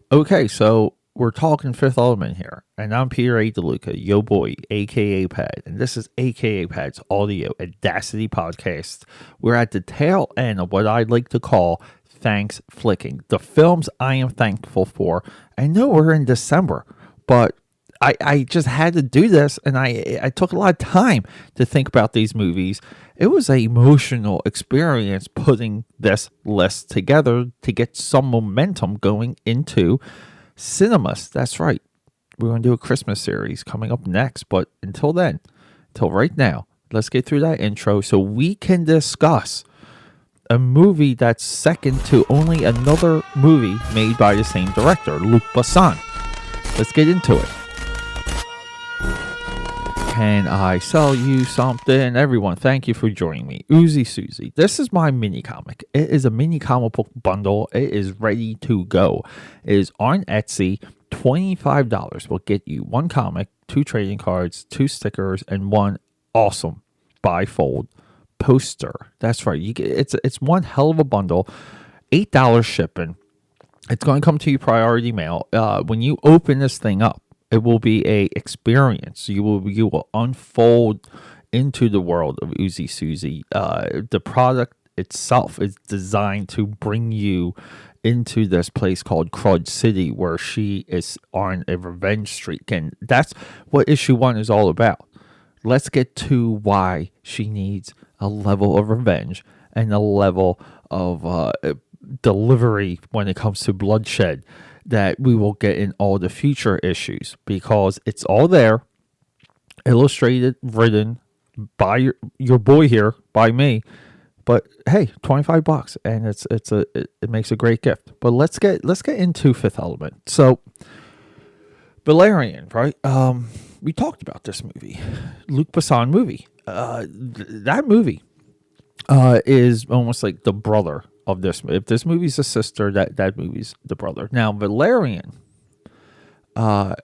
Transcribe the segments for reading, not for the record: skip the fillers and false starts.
Okay, so we're talking Fifth Element here, and I'm Peter A DeLuca, yo boy, aka Pad, and this is aka Pad's Audio Audacity Podcast. We're at the tail end of what I'd like to call Thanksflicking, the films I am thankful for. I know we're in December, but I just had to do this, and I took a lot of time to think about these movies. It was an emotional experience putting this list together to get some momentum going into cinemas. That's right. We're going to do a Christmas series coming up next, but until then, until right now, let's get through that intro so we can discuss a movie that's second to only another movie made by the same director, Luc Besson. Let's get into it. Can I sell you something? Everyone, thank you for joining me. UZI SUZI. This is my mini comic. It is a mini comic book bundle. It is ready to go. It is on Etsy. $25 will get you one comic, two trading cards, two stickers, and one awesome bifold poster. That's right. You get it's one hell of a bundle. $8 shipping. It's going to come to you priority mail. When you open this thing up, it will be a experience. You will unfold into the world of UZI SUZI. The product itself is designed to bring you into this place called Crud City, where she is on a revenge streak, and that's what issue 1 is all about. Let's get to why she needs a level of revenge and a level of delivery when it comes to bloodshed that we will get in all the future issues, because it's all there, illustrated, written by your boy here, by me. But hey, $25, and it makes a great gift. But let's get into Fifth Element. So Valerian, right? We talked about this movie, Luc Besson movie. That movie is almost like the brother of this. If this movie's a sister, that movie's the brother. Now, Valerian, I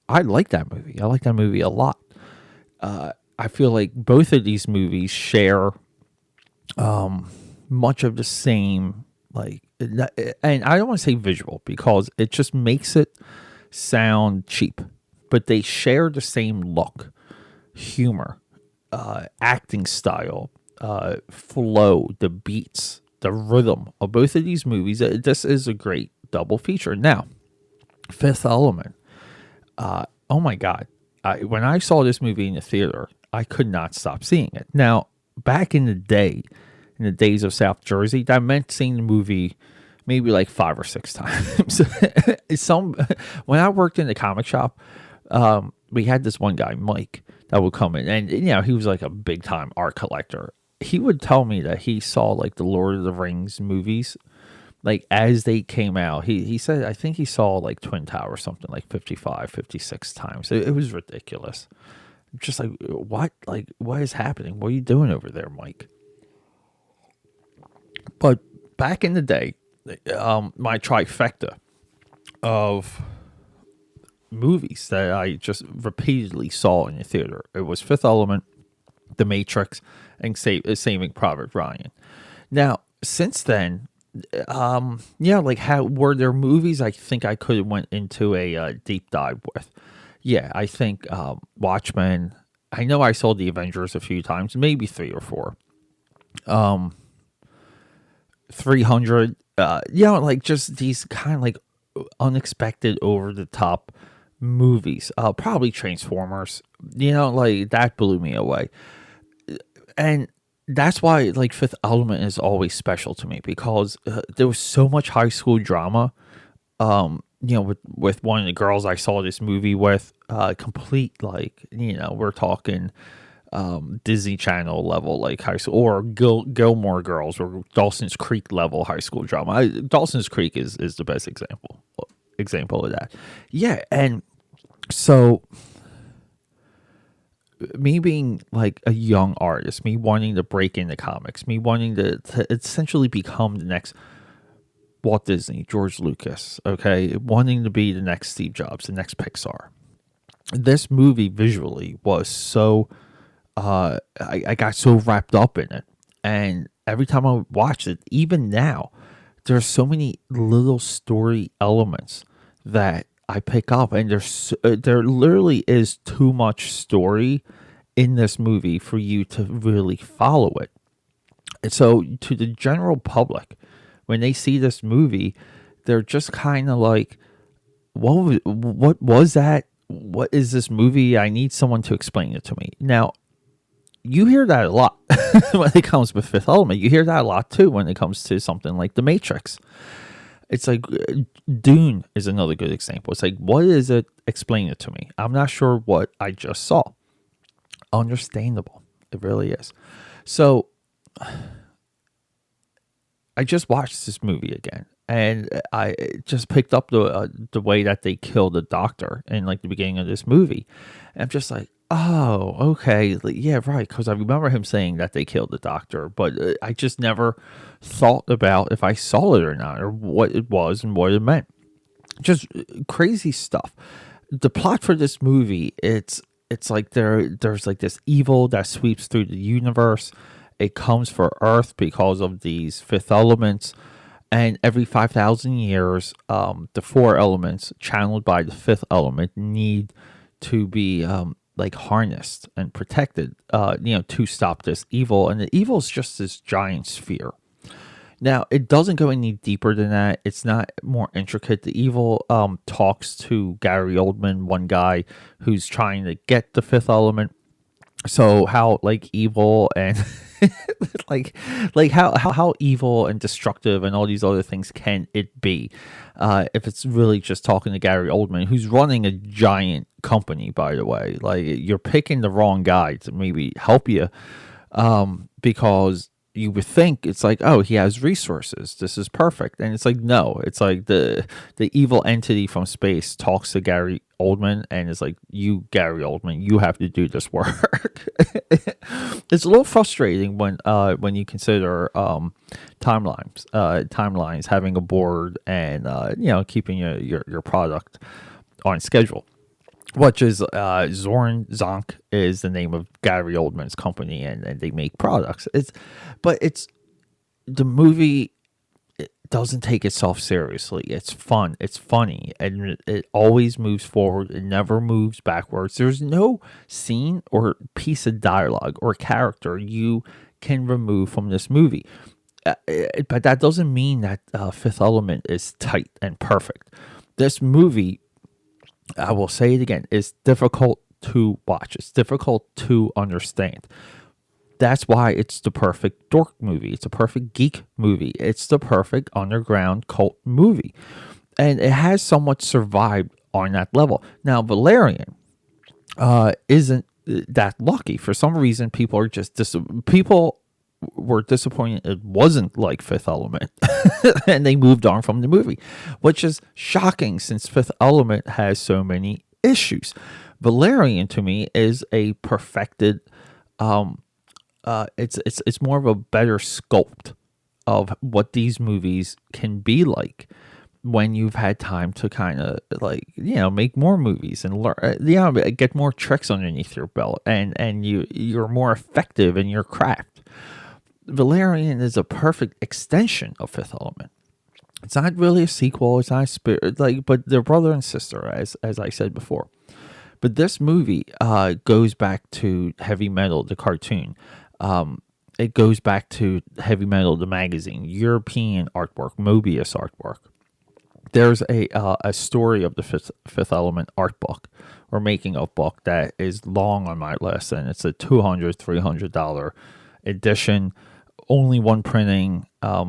like that movie. I like that movie a lot. I feel like both of these movies share much of the same, like, and I don't want to say visual because it just makes it sound cheap, but they share the same look, humor, acting style, flow, the beats, the rhythm of both of these movies. This is a great double feature. Now, Fifth Element. Oh my God. When I saw this movie in the theater, I could not stop seeing it. Now, back in the day, in the days of South Jersey, that meant seeing the movie maybe like 5 or 6 times. When I worked in the comic shop, we had this one guy, Mike, that would come in, and he was like a big time art collector. He would tell me that he saw like the Lord of the Rings movies, like as they came out. He said, I think he saw like Twin Tower something like 55, 56 times. It was ridiculous. Just like, what? Like, what is happening? What are you doing over there, Mike? But back in the day, my trifecta of movies that I just repeatedly saw in the theater, it was Fifth Element, The Matrix, and Saving Private Ryan. Now, since then, like, how were there movies I think I could have went into a deep dive with? Yeah, I think Watchmen. I know I saw The Avengers a few times, maybe 3 or 4. 300. Like just these kind of like unexpected, over the top movies. Probably Transformers. Like that blew me away. And that's why like Fifth Element is always special to me, because there was so much high school drama. With one of the girls I saw this movie with, complete, like, we're talking Disney Channel level, like high school, or Gilmore Girls, or Dawson's Creek level high school drama. Dawson's Creek is the best example of that. Yeah, and so me being like a young artist, me wanting to break into comics, me wanting to essentially become the next Walt Disney, George Lucas, okay, wanting to be the next Steve Jobs, the next Pixar. This movie visually was so, I got so wrapped up in it. And every time I watch it, even now, there's so many little story elements that I pick up, and there literally is too much story in this movie for you to really follow it. And so to the general public, when they see this movie, they're just kind of like, what was that? What is this movie? I need someone to explain it to me. Now, you hear that a lot when it comes with Fifth Element. You hear that a lot too when it comes to something like The Matrix. It's like Dune is another good example. It's like, what is it? Explain it to me. I'm not sure what I just saw. Understandable. It really is. So I just watched this movie again, and I just picked up the way that they killed the doctor in like the beginning of this movie. And I'm just like, oh, okay, like, yeah, right. Because I remember him saying that they killed the doctor, but I just never thought about if I saw it or not, or what it was and what it meant. Just crazy stuff. The plot for this movie, it's like there's like this evil that sweeps through the universe. It comes for Earth because of these fifth elements, and every 5,000 years, the four elements channeled by the fifth element need to be like harnessed and protected, to stop this evil. And the evil is just this giant sphere. Now, it doesn't go any deeper than that. It's not more intricate. The evil talks to Gary Oldman, one guy who's trying to get the fifth element. So how like evil and like how evil and destructive and all these other things can it be if it's really just talking to Gary Oldman, who's running a giant company, by the way. Like, you're picking the wrong guy to maybe help you, because you would think it's like, oh, he has resources, this is perfect. And it's like, no, it's like the evil entity from space talks to Gary Oldman and is like, you, Gary Oldman, you have to do this work. It's a little frustrating when you consider timelines, having a board, and keeping your product on schedule. Which is Zorn Zonk is the name of Gary Oldman's company, and they make products. It's the movie. It doesn't take itself seriously. It's fun. It's funny, and it always moves forward. It never moves backwards. There's no scene or piece of dialogue or character you can remove from this movie. But that doesn't mean that Fifth Element is tight and perfect. This movie, I will say it again, is difficult to watch. It's difficult to understand. That's why it's the perfect dork movie. It's a perfect geek movie. It's the perfect underground cult movie. And it has somewhat survived on that level. Now, Valerian isn't that lucky. For some reason, people were disappointed it wasn't like Fifth Element, and they moved on from the movie, which is shocking since Fifth Element has so many issues. Valerian, to me, is a perfected. It's more of a better sculpt of what these movies can be like when you've had time to kind of make more movies and learn, get more tricks underneath your belt, and you're more effective in your craft. Valerian is a perfect extension of Fifth Element. It's not really a sequel. It's not a spirit, but they're brother and sister, as I said before. But this movie goes back to Heavy Metal, the cartoon. It goes back to Heavy Metal, the magazine, European artwork, Mobius artwork. There's a story of the Fifth Element art book or making of book that is long on my list, and it's a $200, $300 edition. Only one printing. I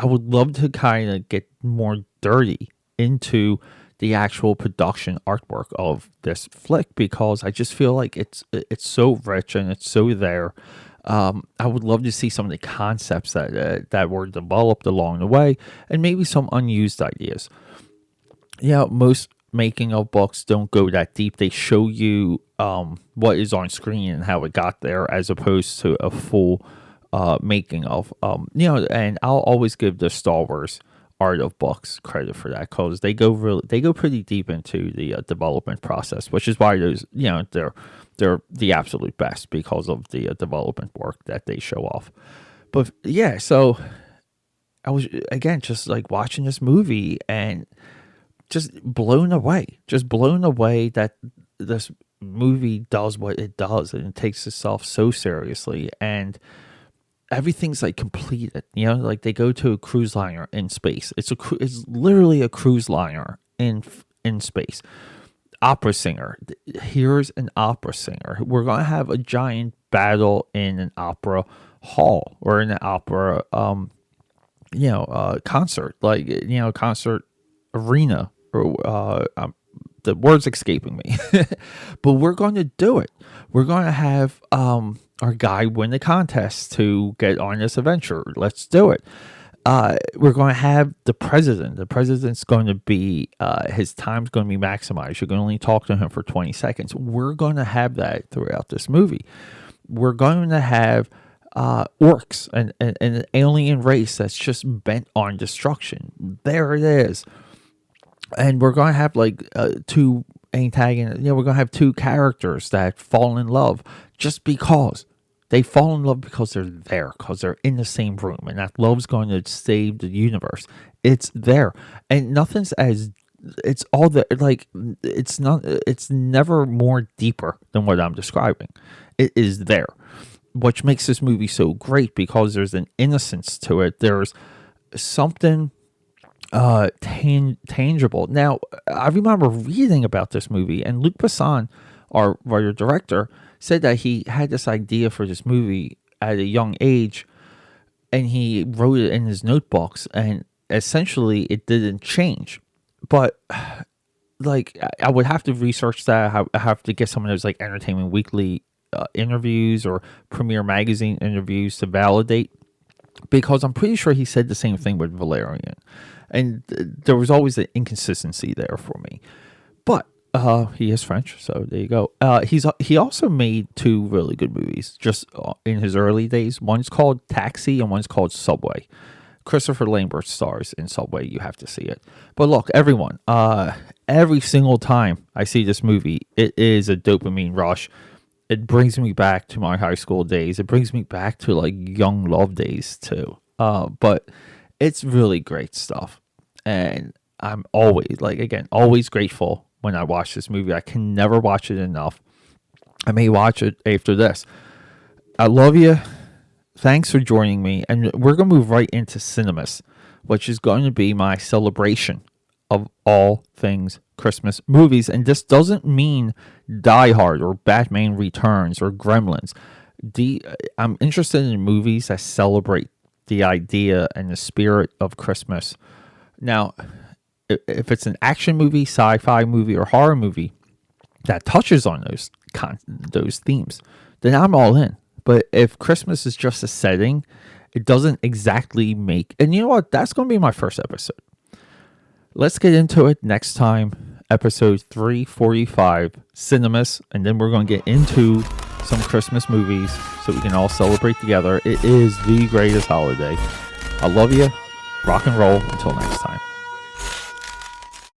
would love to kind of get more dirty into the actual production artwork of this flick, because I just feel like it's so rich and it's so there. I would love to see some of the concepts that were developed along the way, and maybe some unused ideas. Yeah, most making of books don't go that deep. They show you what is on screen and how it got there, as opposed to a full making of. And I'll always give the Star Wars art of books credit for that, because they go pretty deep into the development process, which is why they're the absolute best, because of the development work that they show off. But yeah, so I was again just like watching this movie, and just blown away. Just blown away that this movie does what it does, and it takes itself so seriously, and everything's like completed. You know, like they go to a cruise liner in space. It's literally a cruise liner in space. Opera singer. Here's an opera singer. We're gonna have a giant battle in an opera hall or in an opera concert, like, concert arena, or the word's escaping me. But we're going to do it. We're going to have our guy win the contest to get on this adventure. Let's do it. We're going to have the president. The president's going to be, his time's going to be maximized. You're going to only talk to him for 20 seconds. We're going to have that throughout this movie. We're going to have orcs and an alien race that's just bent on destruction. There it is. And we're going to have like two antagonists. We're going to have two characters that fall in love just because. They fall in love because they're there, because they're in the same room, and that love's going to save the universe. It's there, and it's all there. Like, it's never more deeper than what I'm describing. It is there, which makes this movie so great, because there's an innocence to it. There's something tangible. Now, I remember reading about this movie, and Luc Besson, our writer-director, said that he had this idea for this movie at a young age, and he wrote it in his notebooks, and essentially it didn't change. But like, I would have to research that. I have to get some of those like Entertainment Weekly interviews or Premiere Magazine interviews to validate, because I'm pretty sure he said the same thing with Valerian, and there was always an inconsistency there for me. But he is French, so there you go. He also made two really good movies just in his early days. One's called Taxi and one's called Subway. Christopher Lambert stars in Subway. You have to see it. But look, everyone, every single time I see this movie, it is a dopamine rush. It brings me back to my high school days. It brings me back to like young love days too. But it's really great stuff. And I'm always, always grateful when I watch this movie. I can never watch it enough. I may watch it after this. I love you. Thanks for joining me. And we're going to move right into Cinemas, which is going to be my celebration of all things Christmas movies. And this doesn't mean Die Hard or Batman Returns or Gremlins. I'm interested in movies that celebrate the idea and the spirit of Christmas. Now, if it's an action movie, sci-fi movie, or horror movie that touches on those themes, then I'm all in. But if Christmas is just a setting, it doesn't exactly make... And you know what? That's going to be my first episode. Let's get into it next time. Episode 345, Cinemas. And then we're going to get into some Christmas movies so we can all celebrate together. It is the greatest holiday. I love you. Rock and roll. Until next time.